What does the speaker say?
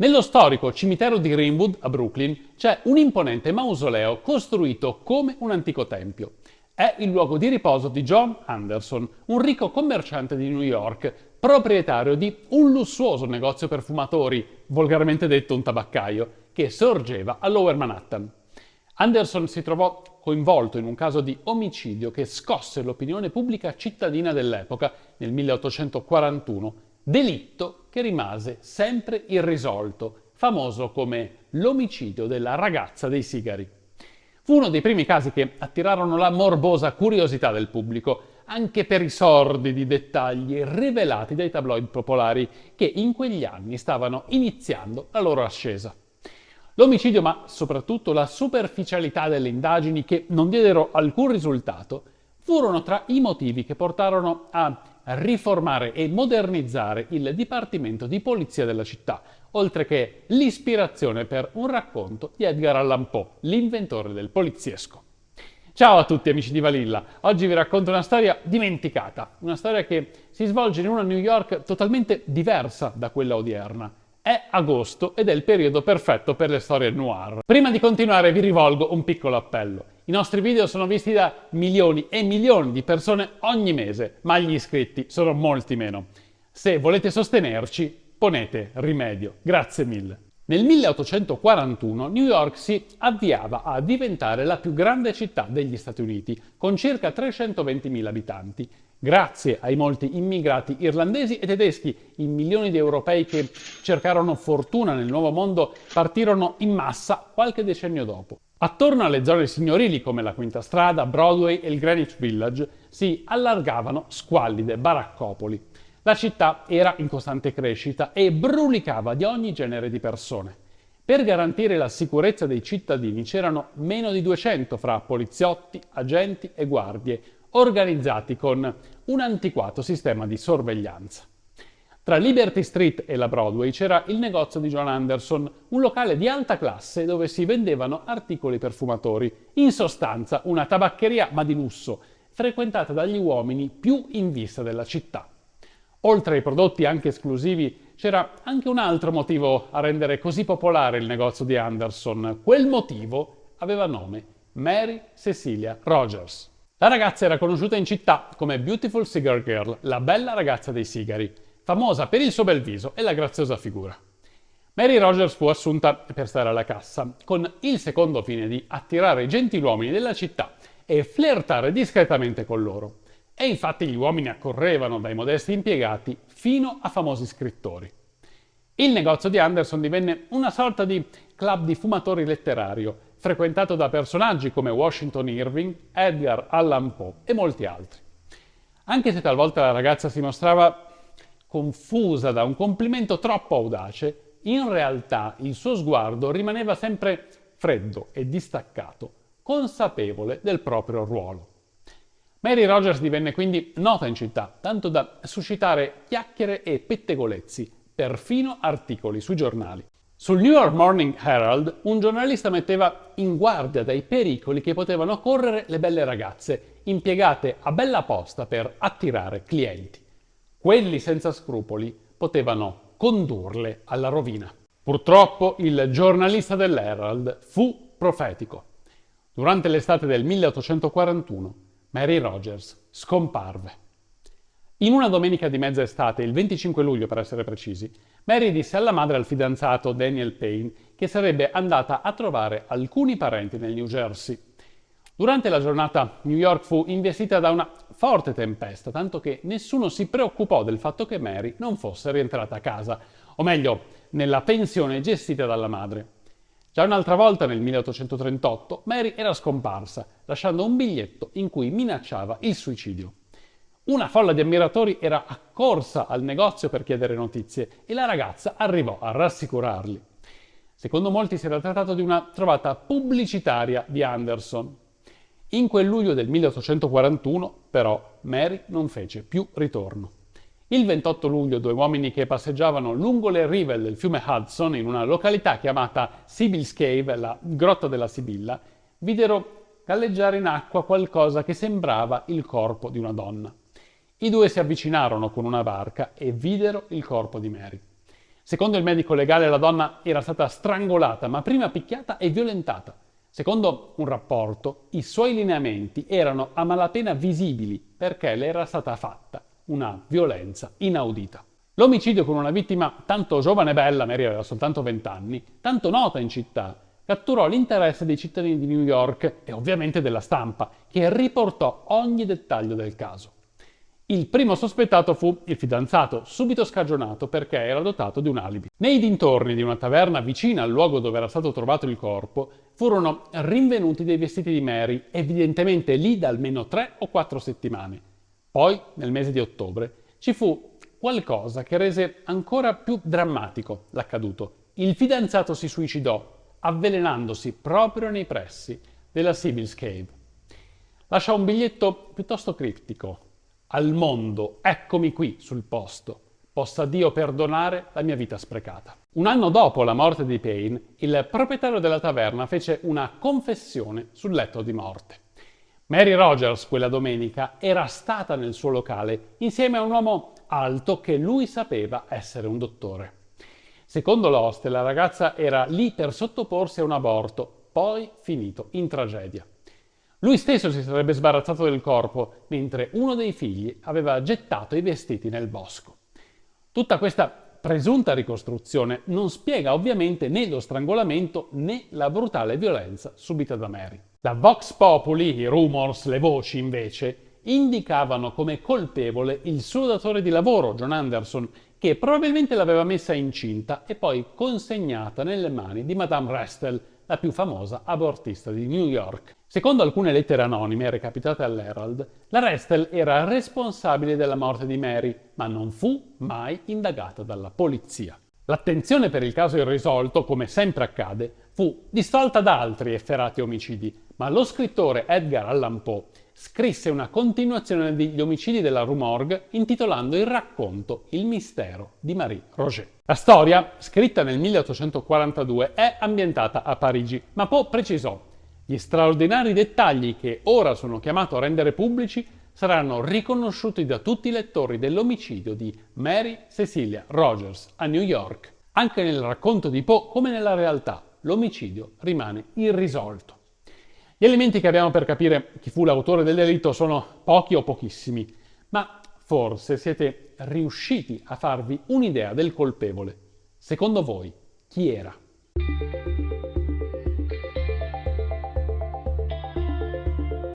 Nello storico cimitero di Greenwood, a Brooklyn, c'è un imponente mausoleo costruito come un antico tempio. È il luogo di riposo di John Anderson, un ricco commerciante di New York, proprietario di un lussuoso negozio per fumatori, volgarmente detto un tabaccaio, che sorgeva a Lower Manhattan. Anderson si trovò coinvolto in un caso di omicidio che scosse l'opinione pubblica cittadina dell'epoca nel 1841, delitto che rimase sempre irrisolto, famoso come l'omicidio della ragazza dei sigari. Fu uno dei primi casi che attirarono la morbosa curiosità del pubblico, anche per i sordidi dettagli rivelati dai tabloid popolari che in quegli anni stavano iniziando la loro ascesa. L'omicidio, ma soprattutto la superficialità delle indagini che non diedero alcun risultato, furono tra i motivi che portarono a riformare e modernizzare il Dipartimento di Polizia della città, oltre che l'ispirazione per un racconto di Edgar Allan Poe, l'inventore del poliziesco. Ciao a tutti amici di Valilla, oggi vi racconto una storia dimenticata, una storia che si svolge in una New York totalmente diversa da quella odierna. È agosto ed è il periodo perfetto per le storie noir. Prima di continuare vi rivolgo un piccolo appello. I nostri video sono visti da milioni e milioni di persone ogni mese, ma gli iscritti sono molti meno. Se volete sostenerci, ponete rimedio. Grazie mille. Nel 1841 New York si avviava a diventare la più grande città degli Stati Uniti, con circa 320.000 abitanti. Grazie ai molti immigrati irlandesi e tedeschi, i milioni di europei che cercarono fortuna nel nuovo mondo partirono in massa qualche decennio dopo. Attorno alle zone signorili come la Quinta Strada, Broadway e il Greenwich Village si allargavano squallide baraccopoli. La città era in costante crescita e brulicava di ogni genere di persone. Per garantire la sicurezza dei cittadini c'erano meno di 200 fra poliziotti, agenti e guardie, organizzati con un antiquato sistema di sorveglianza. Tra Liberty Street e la Broadway c'era il negozio di John Anderson, un locale di alta classe dove si vendevano articoli per fumatori, in sostanza una tabaccheria ma di lusso, frequentata dagli uomini più in vista della città. Oltre ai prodotti anche esclusivi, c'era anche un altro motivo a rendere così popolare il negozio di Anderson. Quel motivo aveva nome: Mary Cecilia Rogers. La ragazza era conosciuta in città come Beautiful Cigar Girl, la bella ragazza dei sigari, famosa per il suo bel viso e la graziosa figura. Mary Rogers fu assunta per stare alla cassa, con il secondo fine di attirare i gentiluomini della città e flirtare discretamente con loro. E infatti gli uomini accorrevano dai modesti impiegati fino a famosi scrittori. Il negozio di Anderson divenne una sorta di club di fumatori letterario, frequentato da personaggi come Washington Irving, Edgar Allan Poe e molti altri. Anche se talvolta la ragazza si mostrava confusa da un complimento troppo audace, in realtà il suo sguardo rimaneva sempre freddo e distaccato, consapevole del proprio ruolo. Mary Rogers divenne quindi nota in città, tanto da suscitare chiacchiere e pettegolezzi, perfino articoli sui giornali. Sul New York Morning Herald un giornalista metteva in guardia dai pericoli che potevano correre le belle ragazze, impiegate a bella posta per attirare clienti. Quelli senza scrupoli potevano condurle alla rovina. Purtroppo il giornalista dell'Herald fu profetico. Durante l'estate del 1841 Mary Rogers scomparve. In una domenica di mezza estate, il 25 luglio per essere precisi, Mary disse alla madre e al fidanzato Daniel Payne che sarebbe andata a trovare alcuni parenti nel New Jersey. Durante la giornata New York fu investita da una forte tempesta, tanto che nessuno si preoccupò del fatto che Mary non fosse rientrata a casa, o meglio, nella pensione gestita dalla madre. Già un'altra volta, nel 1838, Mary era scomparsa, lasciando un biglietto in cui minacciava il suicidio. Una folla di ammiratori era accorsa al negozio per chiedere notizie e la ragazza arrivò a rassicurarli. Secondo molti si era trattato di una trovata pubblicitaria di Anderson. In quel luglio del 1841, però, Mary non fece più ritorno. Il 28 luglio due uomini che passeggiavano lungo le rive del fiume Hudson in una località chiamata Sibyl's Cave, la grotta della Sibilla, videro galleggiare in acqua qualcosa che sembrava il corpo di una donna. I due si avvicinarono con una barca e videro il corpo di Mary. Secondo il medico legale la donna era stata strangolata, ma prima picchiata e violentata. Secondo un rapporto, i suoi lineamenti erano a malapena visibili perché le era stata fatta una violenza inaudita. L'omicidio con una vittima tanto giovane e bella, Mary aveva soltanto 20 anni, tanto nota in città, catturò l'interesse dei cittadini di New York e ovviamente della stampa, che riportò ogni dettaglio del caso. Il primo sospettato fu il fidanzato, subito scagionato perché era dotato di un alibi. Nei dintorni di una taverna vicina al luogo dove era stato trovato il corpo, furono rinvenuti dei vestiti di Mary, evidentemente lì da almeno 3 o 4 settimane. Poi, nel mese di ottobre, ci fu qualcosa che rese ancora più drammatico l'accaduto. Il fidanzato si suicidò, avvelenandosi proprio nei pressi della Sybil's Cave. Lascia un biglietto piuttosto criptico. Al mondo, eccomi qui sul posto. Possa Dio perdonare la mia vita sprecata. Un anno dopo la morte di Payne, il proprietario della taverna fece una confessione sul letto di morte. Mary Rogers, quella domenica, era stata nel suo locale insieme a un uomo alto che lui sapeva essere un dottore. Secondo l'oste, la ragazza era lì per sottoporsi a un aborto, poi finito in tragedia. Lui stesso si sarebbe sbarazzato del corpo, mentre uno dei figli aveva gettato i vestiti nel bosco. Tutta questa presunta ricostruzione non spiega ovviamente né lo strangolamento né la brutale violenza subita da Mary. La Vox Populi, i rumors, le voci invece, indicavano come colpevole il suo datore di lavoro, John Anderson, che probabilmente l'aveva messa incinta e poi consegnata nelle mani di Madame Restel, la più famosa abortista di New York. Secondo alcune lettere anonime recapitate all'Herald, la Restel era responsabile della morte di Mary, ma non fu mai indagata dalla polizia. L'attenzione per il caso irrisolto, come sempre accade, fu distolta da altri efferati omicidi, ma lo scrittore Edgar Allan Poe scrisse una continuazione degli omicidi della Rue Morgue intitolando il racconto Il mistero di Marie Roget. La storia, scritta nel 1842, è ambientata a Parigi, ma Poe precisò: gli straordinari dettagli che ora sono chiamato a rendere pubblici saranno riconosciuti da tutti i lettori dell'omicidio di Mary Cecilia Rogers a New York. Anche nel racconto di Poe, come nella realtà, l'omicidio rimane irrisolto. Gli elementi che abbiamo per capire chi fu l'autore del delitto sono pochi o pochissimi, ma forse siete riusciti a farvi un'idea del colpevole. Secondo voi, chi era?